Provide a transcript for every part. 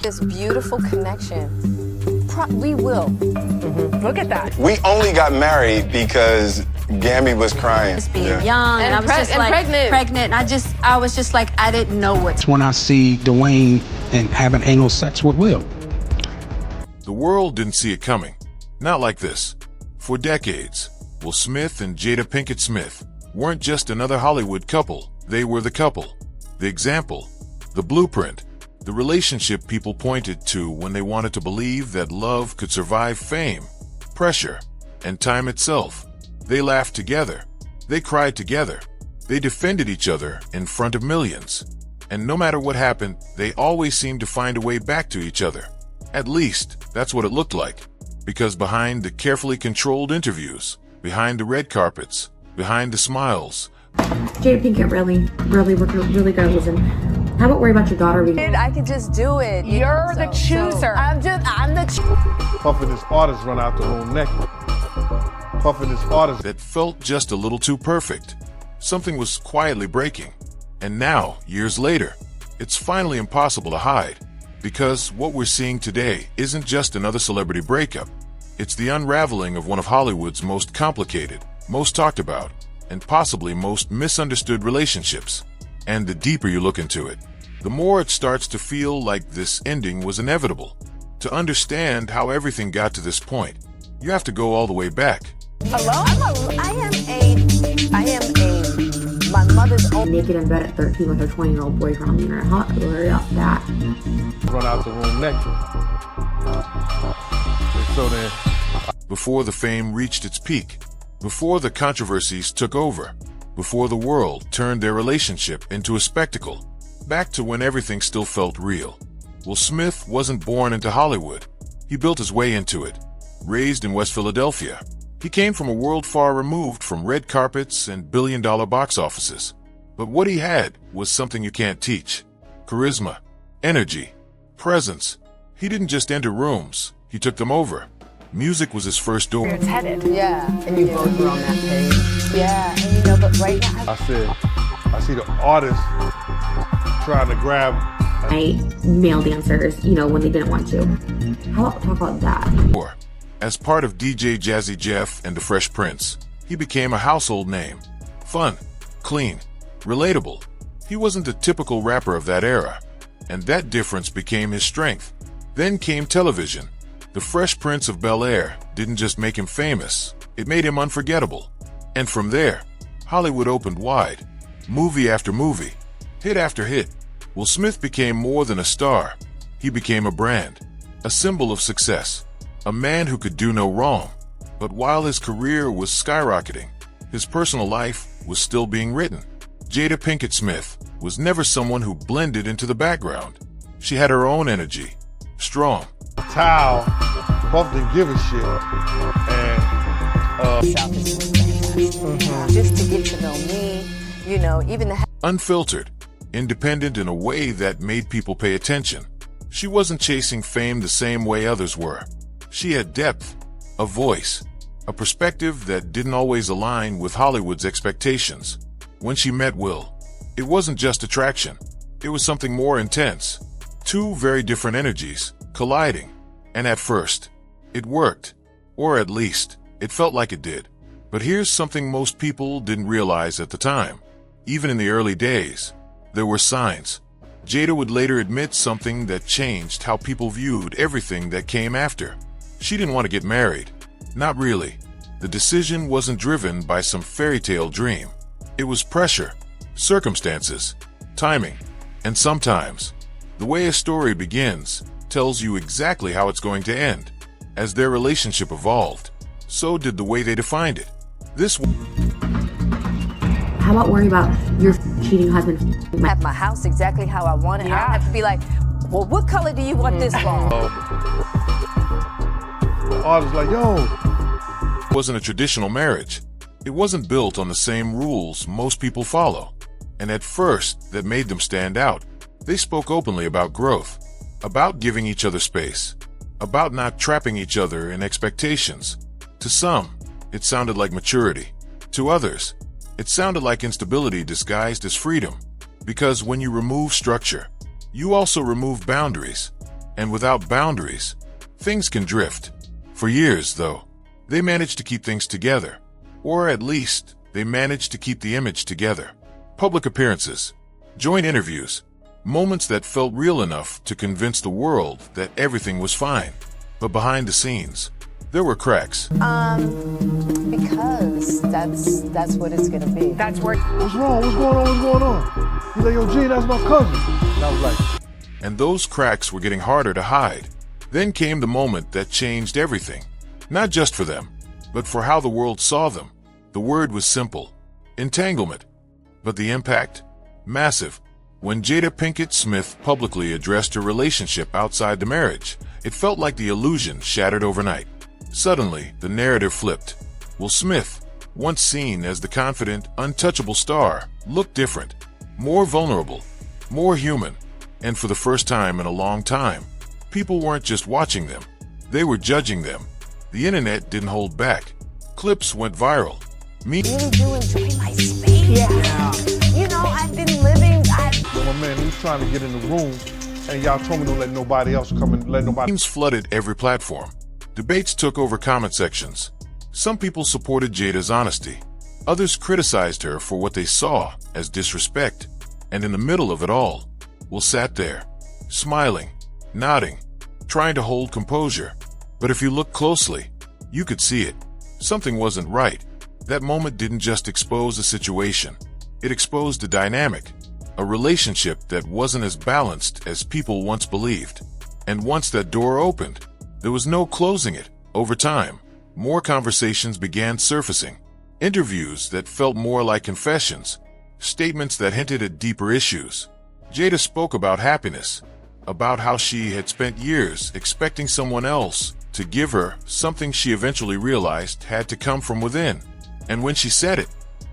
This beautiful connection. We will. Look at that. We only got married because Gammy was crying. Just being young, and I was just like pregnant. And I was just like, I didn't know what. It's when I see Dwayne and having anal sex with Will. The world didn't see it coming. Not like this. For decades, Will Smith and Jada Pinkett Smith weren't just another Hollywood couple. They were the couple, the example, the blueprint, the relationship people pointed to when they wanted to believe that love could survive fame, pressure, and time itself. They laughed together. They cried together. They defended each other in front of millions. And no matter what happened, they always seemed to find a way back to each other. At least, that's what it looked like. Because behind the carefully controlled interviews, behind the red carpets, behind the smiles, Jada Pinkett really worked really good. Listen, how about worry about your daughter? I could just do it. You're the chooser. I'm the Puffin' this artist run out the whole neck. Puffin' this artist. that felt just a little too perfect. Something was quietly breaking. And now, years later, it's finally impossible to hide. Because what we're seeing today isn't just another celebrity breakup. It's the unraveling of one of Hollywood's most complicated, most talked about, and possibly most misunderstood relationships. And the deeper you look into it, the more it starts to feel like this ending was inevitable. To understand how everything got to this point, you have to go all the way back. My mother's own. Naked in bed at 13 with her 20-year-old boyfriend on the internet. How about worry about that? Run out the room naked. And so then, Before the fame reached its peak, before the controversies took over, before the world turned their relationship into a spectacle, back to when everything still felt real. Will Smith wasn't born into Hollywood. He built his way into it. Raised in West Philadelphia, he came from a world far removed from red carpets and billion-dollar box offices. But what he had was something you can't teach. Charisma, energy, presence. He didn't just enter rooms, he took them over. Music was his first door. It's headed. Yeah. And you both were on that page. Yeah, and but right now. I said, I see the artist trying to grab Male dancers, when they didn't want to. How about talk about that? As part of DJ Jazzy Jeff and the Fresh Prince, he became a household name. Fun, clean, relatable. He wasn't the typical rapper of that era, and that difference became his strength. Then came television. The Fresh Prince of Bel-Air didn't just make him famous, it made him unforgettable. And from there, Hollywood opened wide. Movie after movie, hit after hit. Will Smith became more than a star. He became a brand, a symbol of success. A man who could do no wrong. But while his career was skyrocketing, his personal life was still being written. Jada Pinkett Smith was never someone who blended into the background. She had her own energy, strong. towel. Puff didn't give a shit. And just to get to know me, even the unfiltered, independent in a way that made people pay attention. She wasn't chasing fame the same way others were. She had depth, a voice, a perspective that didn't always align with Hollywood's expectations. When she met Will, it wasn't just attraction. It was something more intense. Two very different energies colliding. And at first, it worked. Or at least, it felt like it did. But here's something most people didn't realize at the time. Even in the early days, there were signs. Jada would later admit something that changed how people viewed everything that came after. She didn't want to get married. Not really. The decision wasn't driven by some fairy tale dream. It was pressure, circumstances, timing, and sometimes, the way a story begins tells you exactly how it's going to end. As their relationship evolved, so did the way they defined it. How about worry about your cheating husband? have my house exactly how I want it. Yeah. I don't have to be like, well, what color do you want this for? the artist like, yo. It wasn't a traditional marriage. It wasn't built on the same rules most people follow. And at first, that made them stand out. They spoke openly about growth, about giving each other space, about not trapping each other in expectations. To some, it sounded like maturity. To others, it sounded like instability disguised as freedom. Because when you remove structure, you also remove boundaries. And without boundaries, things can drift. For years, though, they managed to keep things together. Or at least, they managed to keep the image together. Public appearances, joint interviews, moments that felt real enough to convince the world that everything was fine. But behind the scenes, there were cracks. Because that's what it's gonna be. That's where. What's wrong? What's going on? What's going on? He's like, yo, G, that's my cousin. And I was like, And those cracks were getting harder to hide. Then came the moment that changed everything. Not just for them, but for how the world saw them. The word was simple: entanglement. But the impact? Massive. When Jada Pinkett Smith publicly addressed her relationship outside the marriage, it felt like the illusion shattered overnight. Suddenly, the narrative flipped. Will Smith, once seen as the confident, untouchable star, looked different, more vulnerable, more human. And for the first time in a long time, people weren't just watching them, they were judging them. The internet didn't hold back. Clips went viral. Really do enjoy my space. Yeah. You know, I've been living. my man, he was trying to get in the room, and y'all told me don't let nobody else come and let nobody. Memes flooded every platform. Debates took over comment sections. Some people supported Jada's honesty. Others criticized her for what they saw as disrespect. And in the middle of it all, Will sat there, smiling, nodding, trying to hold composure. But if you look closely, you could see it. Something wasn't right. That moment didn't just expose a situation. It exposed a dynamic, a relationship that wasn't as balanced as people once believed. And once that door opened, there was no closing it. Over time, more conversations began surfacing. Interviews that felt more like confessions, statements that hinted at deeper issues. Jada spoke about happiness, about how she had spent years expecting someone else to give her something she eventually realized had to come from within. And when she said it,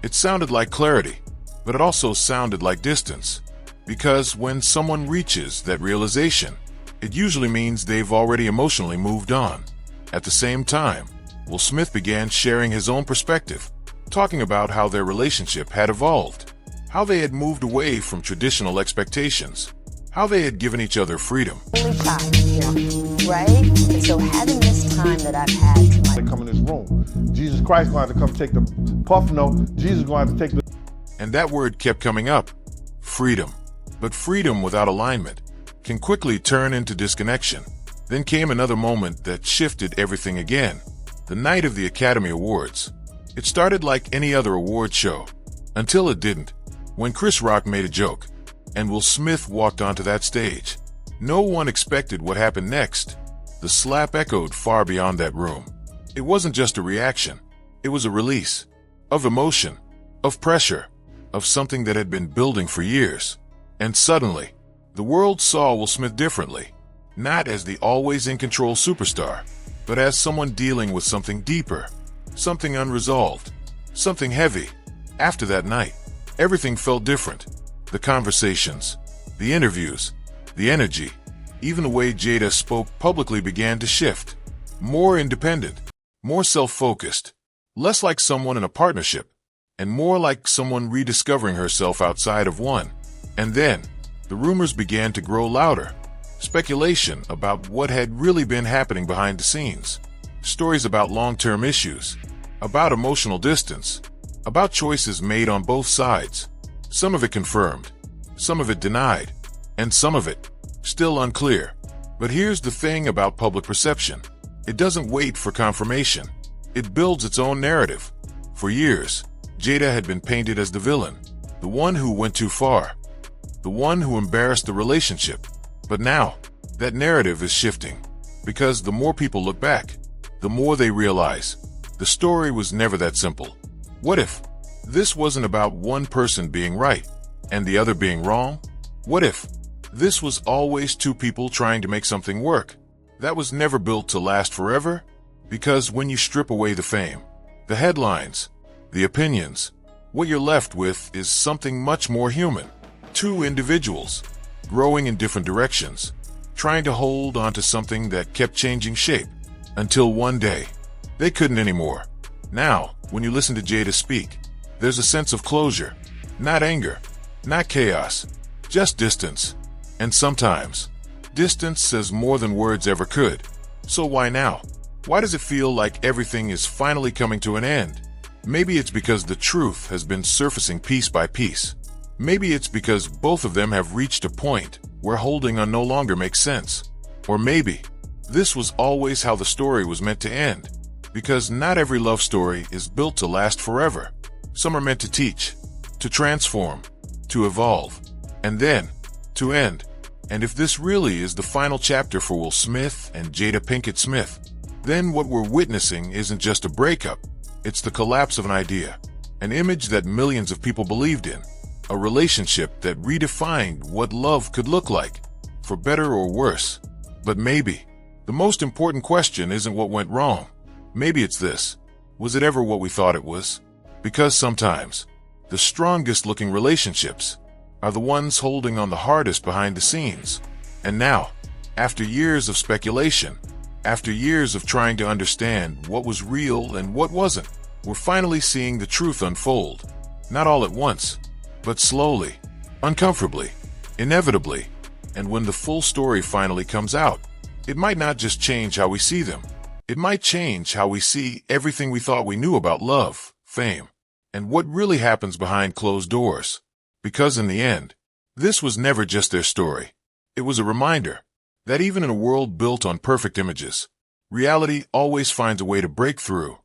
it sounded like clarity, but it also sounded like distance. Because when someone reaches that realization, it usually means they've already emotionally moved on. At the same time, Will Smith began sharing his own perspective, talking about how their relationship had evolved, how they had moved away from traditional expectations, how they had given each other freedom. Only child, right? And so having this time that I've had to They come in this room. Jesus Christ going to have to come take the puff note. Jesus going to have to take the. And that word kept coming up: freedom. But freedom without alignment can quickly turn into disconnection. Then came another moment that shifted everything again. The night of the Academy Awards. It started like any other award show, until it didn't, when Chris Rock made a joke, and Will Smith walked onto that stage. No one expected what happened next. The slap echoed far beyond that room. It wasn't just a reaction. It was a release of emotion, of pressure, of something that had been building for years. And suddenly, the world saw Will Smith differently, not as the always-in-control superstar, but as someone dealing with something deeper, something unresolved, something heavy. After that night, everything felt different. The conversations, the interviews, the energy, even the way Jada spoke publicly began to shift. More independent, more self-focused, less like someone in a partnership, and more like someone rediscovering herself outside of one. And then, the rumors began to grow louder. Speculation about what had really been happening behind the scenes. Stories about long-term issues, about emotional distance, about choices made on both sides. Some of it confirmed, some of it denied, and some of it still unclear. But here's the thing about public perception. It doesn't wait for confirmation. It builds its own narrative. For years, Jada had been painted as the villain, the one who went too far, the one who embarrassed the relationship. But now, that narrative is shifting, because the more people look back, the more they realize the story was never that simple. What if this wasn't about one person being right and the other being wrong? What if this was always two people trying to make something work that was never built to last forever? Because when you strip away the fame, the headlines, the opinions, what you're left with is something much more human. Two individuals growing in different directions, trying to hold onto something that kept changing shape, until one day, they couldn't anymore. Now, when you listen to Jada speak, there's a sense of closure, not anger, not chaos, just distance. And sometimes, Distance says more than words ever could. So why now? Why does it feel like everything is finally coming to an end? Maybe it's because the truth has been surfacing piece by piece. Maybe it's because both of them have reached a point where holding on no longer makes sense. Or maybe this was always how the story was meant to end. Because not every love story is built to last forever. Some are meant to teach, to transform, to evolve, and then to end. And if this really is the final chapter for Will Smith and Jada Pinkett Smith, then what we're witnessing isn't just a breakup. It's the collapse of an idea, an image that millions of people believed in, a relationship that redefined what love could look like, for better or worse. But maybe the most important question isn't what went wrong. Maybe it's this: was it ever what we thought it was? Because sometimes the strongest looking relationships are the ones holding on the hardest behind the scenes. And now, after years of speculation, after years of trying to understand what was real and what wasn't, we're finally seeing the truth unfold. Not all at once, but slowly, uncomfortably, inevitably. And when the full story finally comes out, it might not just change how we see them. It might change how we see everything we thought we knew about love, fame, and what really happens behind closed doors. Because in the end, this was never just their story. It was a reminder that even in a world built on perfect images, reality always finds a way to break through.